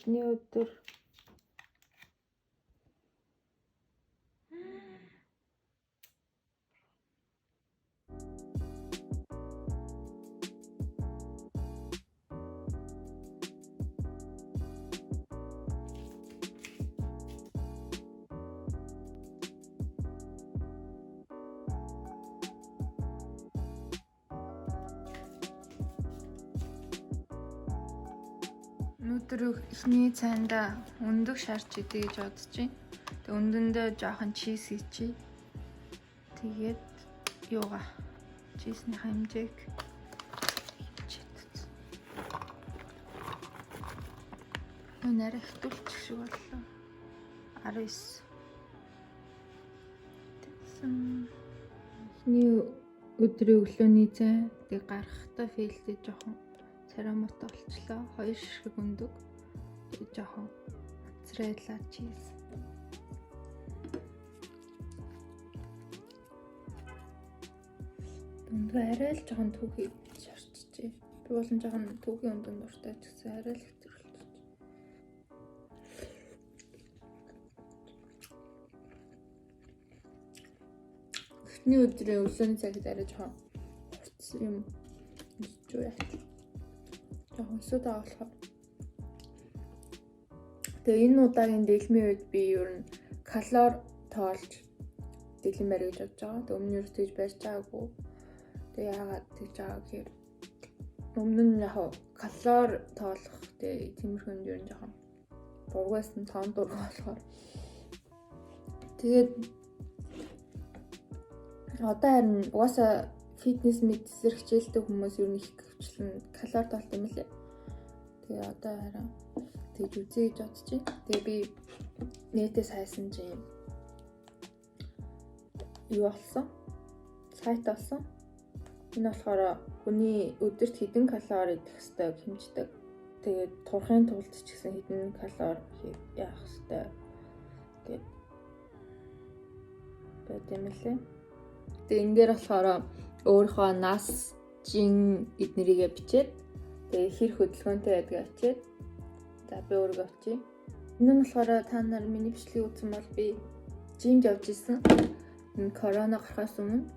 эхний өдөр өнөөдөр эхний цайнда өндөг шарч идэ гэж бодож байна. Тэгээ өндөндөө жоохон чиз хийчи. Тэгээд юугаа чизний хэмжээг хичээдсэн. Өнөр ихтүүлчих шиг боллоо. 19. Тэгсэн. Эхний өдрийн өглөөний цай тэг гарахтаа фейлдээ жоохон царамуутай болчлоо. 2 ширхэг өндөг. Тэг жоохон моцарелла чиз. Өндөг арай л жоохон түүхий шарчжээ. Би болон жоохон түүхий өндөг дуртай ч гэсэн арай л хэвтэрүүлчих. Эхний өдрийн өглөөний цагт арай жоохон юм юу яа. Жоохон сүдэ болохоор. Тэгээ энэ удаагийн дэлмийн үед би ер нь калори тоолж дэлмээр гэж бодож байгаа. Тэг өмнө нь тэгж барьж байгаагүй. Тэг яагаад тэгж байгаа гэхээр өмнө нь яг калори тоолох тэг тиймэрхүүнд ер нь жоохон бургайсан тоон дург болохоор. Тэгээд одоо харин угаасаа фитнес мэдсэр хичээлдэг хүмүүс ер нь их хөвчлэн калори тоолт юм лээ. Тэгээ одоо харин тэгж үзье гэж бодож байна. Тэгээ би нэтээс хайсан чинь юу болсон? Сайт болсон. Энэ болохоор хүний өдөрт хэдэн калори идэх ёстойг хэмждэг. Тэгээд турхын тулд ч гэсэн хэдэн калори яах ёстой гэдэг байт юм лээ. Тэгээ энэ дээр болохоор өөрийнхөө нас, жин эднэрийгээ бичээд тэгээ хэр хөдөлгөөнтэй байдгаа бичээд за би өөрийгөө очие. Энэ нь болохоор та нар миний бичлэгийг үзсэн бол би жимд явж исэн. Энэ корона гарахаас өмнө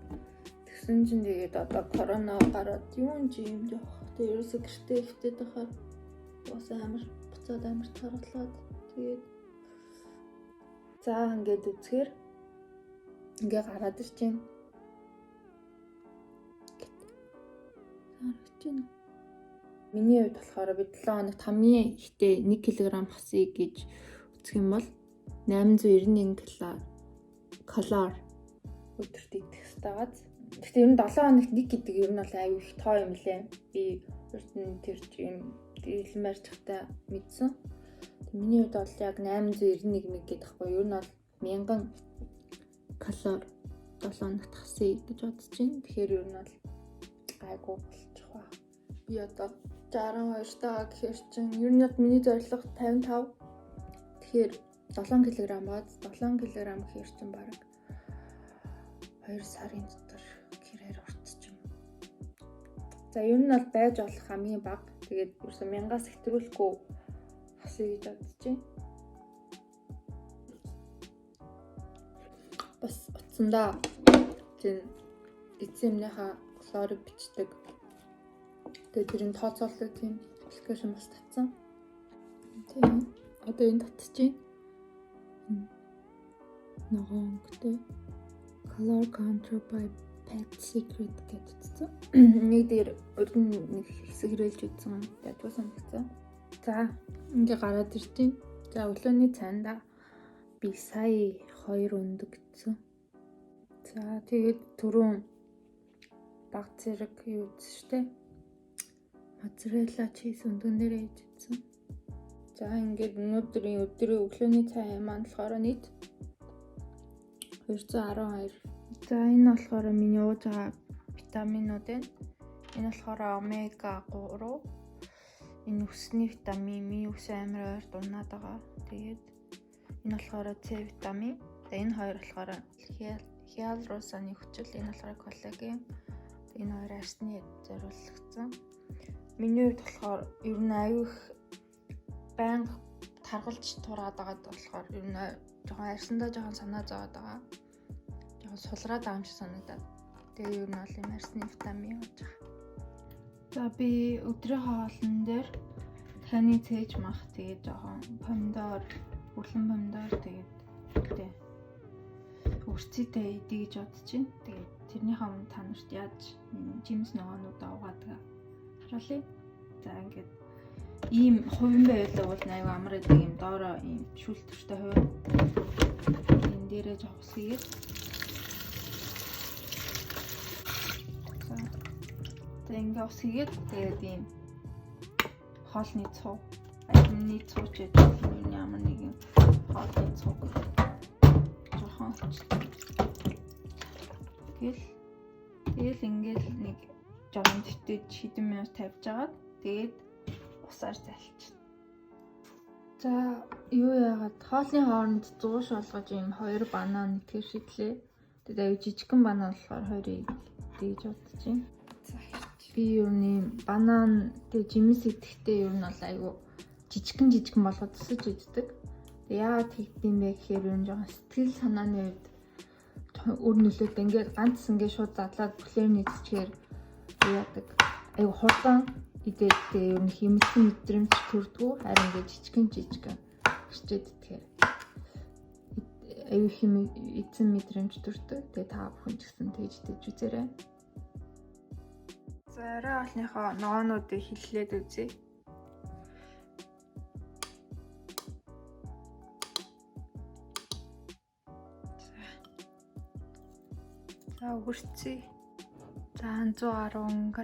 тэгсэн чинь тэгээд одоо корона гараад юун жимд явах. Тэгээ ерөөсө гэртээ ихтэй байхаар бас амар буцаад амар таруулаад тэгээд за ингээд үзэхээр ингээ гараад ирж байна. Миний хувьд болохоор би 7 хоногт хамгийн ихтэй 1 кг хасъя гэж үзэх юм бол 891 калори өдөрт идэх хэрэгтэйгаз. Гэхдээ ер нь 7 хоногт 1 гэдэг ер нь бол аюу их тоо юм лээ. Би ерт нь тэр юм дэлмэрч хата мэдсэн. Миний хувьд бол яг 891 мэг гэдэг байхгүй ер нь бол 1000 калори 7 хоногт хасъя гэж бодож байна. Тэгэхээр ер нь бол гайгүй болчих ба. Би одоо 62 таа гэхээр чинь ер нь миний зорилго 55. Тэгэхээр 7 кг бод 7 кг гэхээр чинь бараг 2 сарын дотор гэрээр уртчих юм. За ер нь бол байж болох хамгийн бага. Тэгээд ерөөсөө 1000-аас хэтрүүлэхгүй хасъя гэж бодож байна. Бас утсандаа тийм эцэмнийхээ калори бичдэг. Тэгээд тэрийн тооцоолдог тийм аппликейшн бас татсан. Тийм. Одоо энэ татчих чинь. Ногоонтой Color Control by Pet Secret гэдэг. Нэг дээр өргөн нэг хэсэг хэрэглэж үзсэн. Ядуу санагдсан. За, ингээ гараад иртийн. За, өглөөний цайнда би сая 2 өндөг гэсэн. За, тэгээд түрүүн баг зэрэг юу үзсэн штэ. Моцарелла чиз өндөн дээр хийжсэн. За, ингээд өнөөдрийн өдрийн өглөөний цай маань болохоор нийт 212. За, энэ болохоор миний ууж байгаа витаминууд байна. Энэ болохоор омега 3. Энэ өсний витамин, миний өс амар ойр дунаад байгаа. Тэгээд энэ болохоор С витамин. Тэгээд энэ хоёр болохоор хиалуросаны хүчил, энэ болохоор коллаген. Энэ хоёр арсны зориулагдсан. Миний хувьд болохоор ер нь аюу их байнга таргалж тураад байгаа болохоор ер нь жоохон арьсандаа жоохон санаа зовоод байгаа. Жоохон сулраад байгаа юм шиг санагдаад. Тэгээ ер нь бол юм арьсны витамин явж байгаа. За би өдрийн хоолн дээр таны цээж мах тэгээ жоохон помидор, үрлэн помидор тэгээд тэ үрцэтэй идэ гэж бодож байна. Тэгээд тэрнийхээ өмнө та нарт яаж жимс ногоонуудаа угаадаг харуулъя. За ингээд ийм хувин байвал бол аюу амар гэдэг юм доороо ийм шүүлтвэртэй хувин. Энэ дээрээ жоох ус хийгээд. За ингээд ус хийгээд тэгээд ийм хоолны цуу, аюуны цууч гэдэг юм ямар нэг юм хоолны цуу. Жохон Тэгэл ингээд нэг жоохон төвтэй хэдэн минут тавьж агаад тэгээд усаар залчихна. За юу яагаад хоолны хооронд зууш болгож ийм 2 банан итгэр шидлээ. Тэгээд аюу жижигхэн банан болохоор 2-ыг дээж бодож байна. За би юу нэм банан тэгээд жимс идэхтэй юу нь бол аюу жижигхэн болгоод тусаж иддэг. Яагаад тэгдэм бэ гэхээр юу нь жоохон сэтгэл санааны үед өөр нөлөөтэй ингээд ганц ингээд шууд задлаад бүхлээр нийцчихээр яадаг. Аюу хурдан идээд тэгээ ер нь хэмэлсэн мэдрэмж төрдгөө харин ингээд жижигхэн хичээд тэгэхээр аюу эзэн мэдрэмж төрдөг. Тэгээ та бүхэн ч гэсэн тэгж идэж үзээрэй. За орой хоолныхоо ногоонуудыг хэллээд үзье. За өгөрцөө. За 110 г.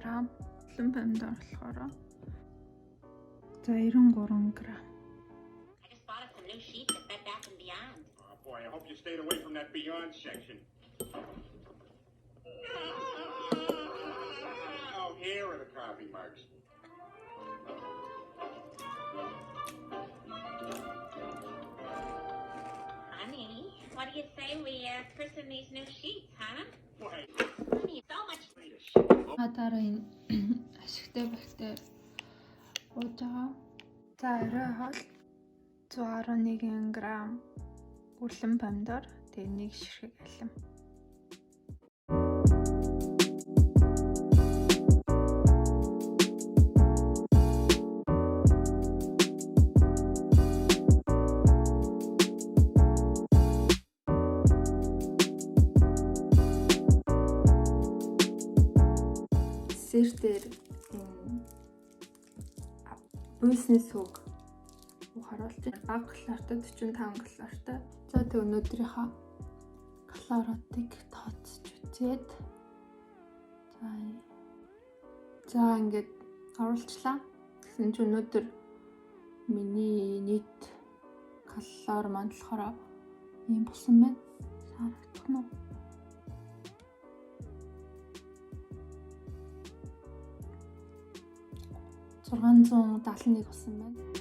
Лүн помидор болохоор. За 93 г. I just bought us some new sheets at Bed Bath & Beyond. Oh boy, I hope you stayed away from that Beyond section. Oh, here are the coffee mugs. Honey, what do you say we christen these new sheets, huh? Wait, Honey, so much. wait a second. Дараа энэ ашигтай бахтай ууж байгаа. За орой хоол 111 г. Үрлэн помидор, тэгээ 1 ширхэг алим. Сэр дээр энэ буйсны сүг харуулж баг калоритой 45 калоритой. За тэг өнөөдрийнхөө калориудыг тооцож үзээд за ингээд оруулчлаа. Тэгсэн чинь өнөөдөр миний нийт калори маань болохоор ийм болсон байна. Харагдах нь 671 болсон байна.